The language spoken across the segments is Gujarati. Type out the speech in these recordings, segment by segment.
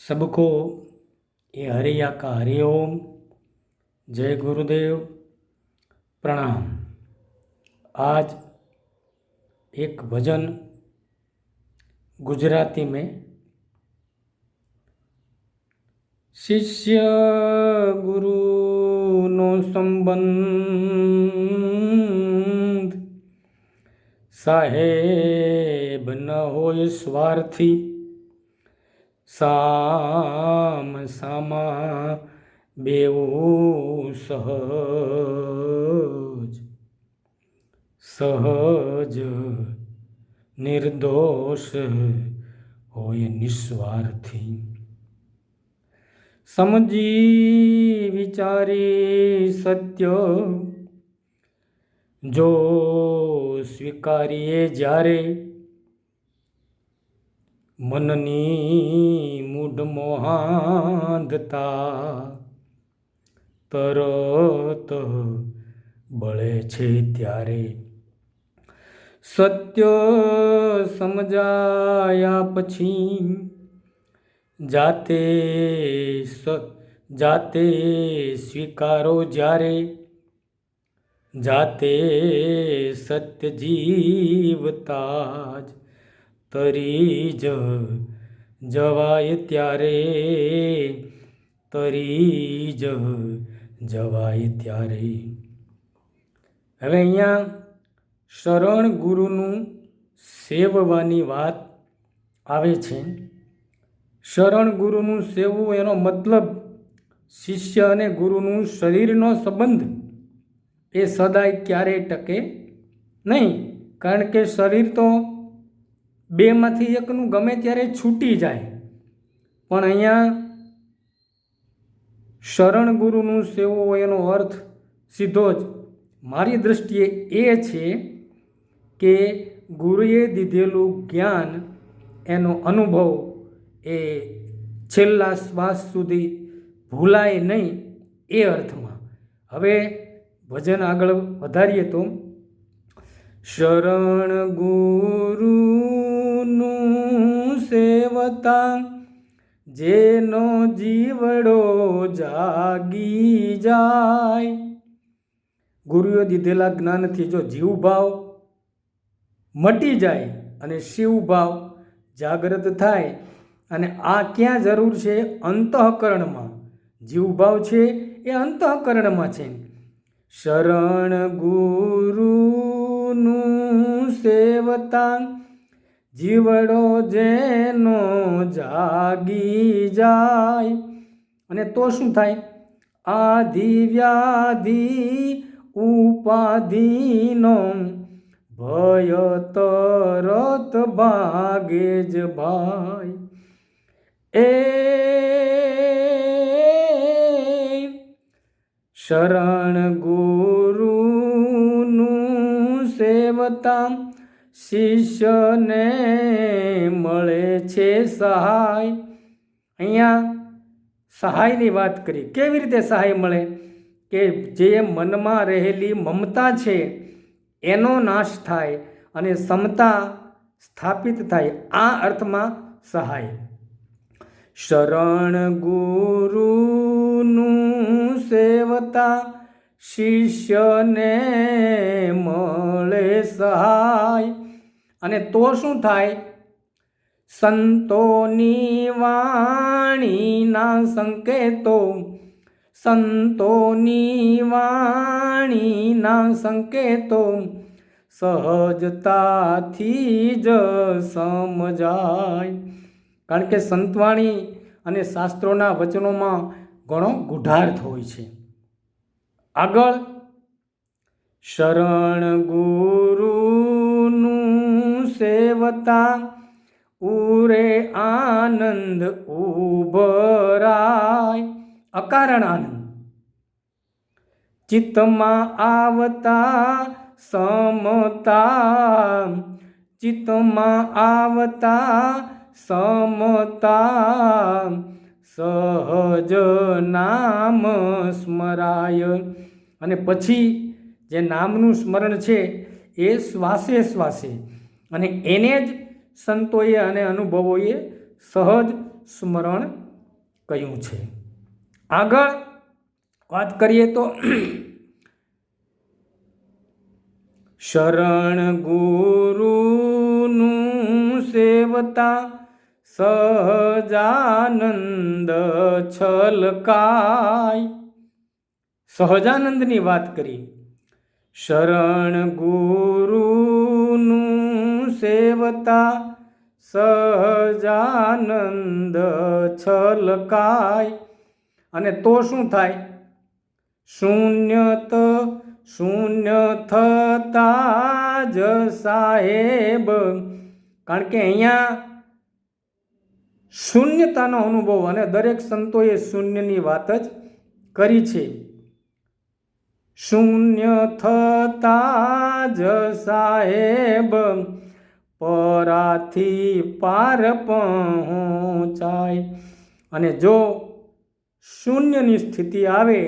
सबको ये हरिया का हरिओम। जय गुरुदेव, प्रणाम। आज एक भजन गुजराती में शिष्य गुरु नो संबंध, साहेब न होय स्वार्थी, साम सामा बेऊ सहज, सहज निर्दोष होय निस्वार्थी। समझी विचारी सत्य जो स्वीकारिए जारे, मननी मूढ़ मोहांधता तरत बळे छे त्यारे। सत्य समजाया पछी जाते स्वीकारो जारे, जाते सत्य जीवताज तरी जवाय त्यारे, तरी जवाय त्यारे। હવે અહીંયા શરણ ગુરુનું સેવવાની વાત આવે છે। શરણ ગુરુનું સેવવું એનો મતલબ શિષ્ય અને ગુરુનું શરીરનો સંબંધ એ સદાય ક્યારેય ટકે નહીં, કારણ કે શરીર તો બેમાંથી એકનું ગમે ત્યારે છૂટી જાય। પણ અહીંયા શરણ ગુરુનું સેવવું એનો અર્થ સીધો જ મારી દૃષ્ટિએ એ છે કે ગુરુએ દીધેલું જ્ઞાન, એનો અનુભવ એ છેલ્લા શ્વાસ સુધી ભૂલાય નહીં, એ અર્થમાં। હવે ભજન આગળ વધારીએ તો શરણ ગુરુનું સેવતા જેનો જીવડો જાગી જાય। ગુરુએ દીધેલા જ્ઞાનથી જો જીવભાવ મટી જાય અને શિવભાવ જાગૃત થાય, અને આ ક્યાં જરૂર છે? અંતઃકરણમાં। જીવભાવ છે એ અંતઃકરણમાં છે। શરણ ગુરુનું સેવતા જીવડો જેનો જાગી જાય, અને તો શું થાય? આધિ વ્યાધિ ઉપાધિનો ભય તરત ભાગે જ ભાઈ। એ શરણ ગુરુનું સેવતા શિષ્યને મળે છે સહાય। અહીંયા સહાયની વાત કરી। કેવી રીતે સહાય મળે? કે જે મનમાં રહેલી મમતા છે એનો નાશ થાય અને સમતા સ્થાપિત થાય, આ અર્થમાં સહાય। શરણ ગુરુનું સેવતા શિષ્યને મળે સહાય, અને તો શું થાય? સંતોની વાણીના સંકેતો, સંતોની વાણીના સંકેતો સહજતાથી જ સમજાય। કારણ કે સંતવાણી અને શાસ્ત્રોના વચનોમાં ઘણો ગૂઢાર્થ હોય છે। આગળ શરણ ગુરુનું સેવતા ઉરે આનંદ ઉભરાય। અકારણ આનંદ ચિત્તમાં આવતા સમતા, ચિત્તમાં આવતા સમતા સહજ નામ સ્મરાય। અને પછી જે નામનું સ્મરણ છે એ શ્વાસે શ્વાસે, અને એને જ સંતોએ અને અનુભવોએ સહજ સ્મરણ કહ્યું છે. આગળ વાત કરીએ તો શરણ ગુરુનું સેવતા સહજાનંદ છલકાય. સહજાનંદની વાત કરી. શરણ ગુરુનું સેવતા સહજાનંદ છલકાય. અને તો શું થાય? શૂન્ય થતા જ સાહેબ. કારણ કે અહીંયા શૂન્યતાનો અનુભવ, અને દરેક સંતોએ શૂન્યની વાત જ કરી છે. શૂન્ય થતા જ સાહેબ પરાથી પાર પહોંચાય. અને જો શૂન્યની સ્થિતિ આવે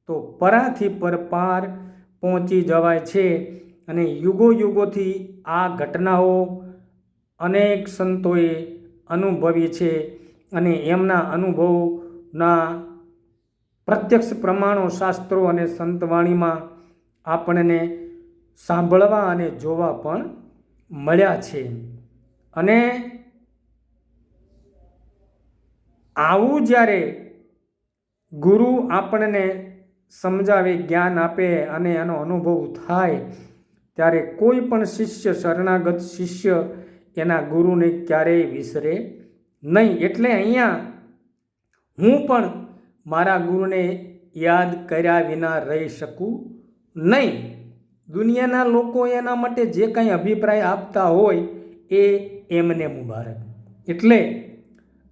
તો પરાથી પાર પહોંચી જવાય છે. અને યુગોથી આ ઘટનાઓ અનેક સંતોએ અનુભવી છે, અને એમના અનુભવના પ્રત્યક્ષ પ્રમાણો શાસ્ત્રો અને સંતવાણીમાં આપણને સાંભળવા અને જોવા પણ મળ્યા છે. અને આવું જ્યારે ગુરુ આપણને સમજાવે, જ્ઞાન આપે અને એનો અનુભવ થાય, ત્યારે કોઈ પણ શિષ્ય, શરણાગત શિષ્ય એના ગુરુને ક્યારેય વિસરે નહીં. એટલે અહીંયા હું પણ મારા ગુરુને યાદ કર્યા વિના રહી શકું નહીં. દુનિયાના લોકો એના માટે જે કંઈ અભિપ્રાય આપતા હોય એ એમને મુબારક. એટલે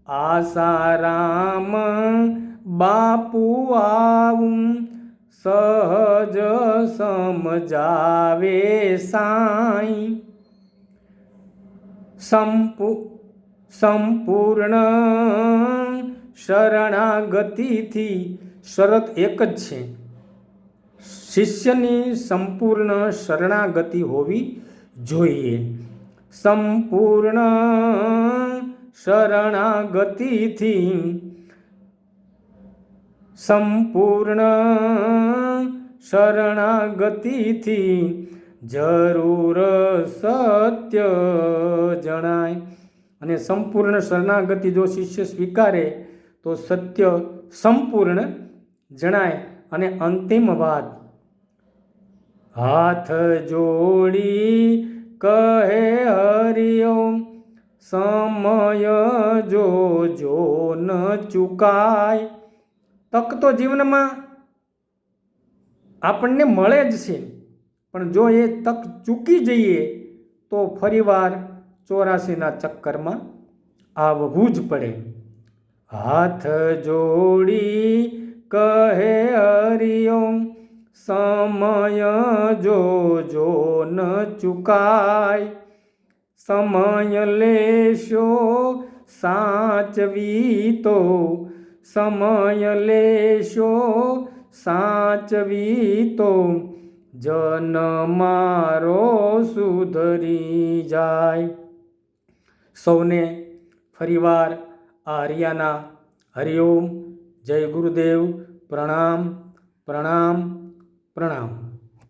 આસારામ બાપુ આવું સહજ સમજાવે સાઈ. સંપૂર્ણ શરણાગતિથી શરત એક જ છે. શિષ્યની સંપૂર્ણ શરણાગતિ હોવી જોઈએ. સંપૂર્ણ શરણાગતિથી જરૂર સત્ય જણાય. અને સંપૂર્ણ શરણાગતિ જો શિષ્ય સ્વીકારે તો સત્ય સંપૂર્ણ જણાય. અને અંતિમ વાત, હાથ જોડી કહે હરિઓમ સમય જો ન ચૂકાય. તક તો જીવનમાં આપણને મળે જ છે, પણ જો એ તક ચૂકી જઈએ તો ફરીવાર 84ના ચક્કરમાં આવવું જ પડે. હાથ જોડી કહે હરિઓમ સમય જો ન ચૂકાય. સમય લેશો સાચવી તો, સમય લેશો સાચવી તો જન મારો સુધરી જાય. સૌને ફરીવાર આ હરિયાના હરિઓમ. જય ગુરુદેવ. પ્રણામ પ્રણામ પ્રણામ.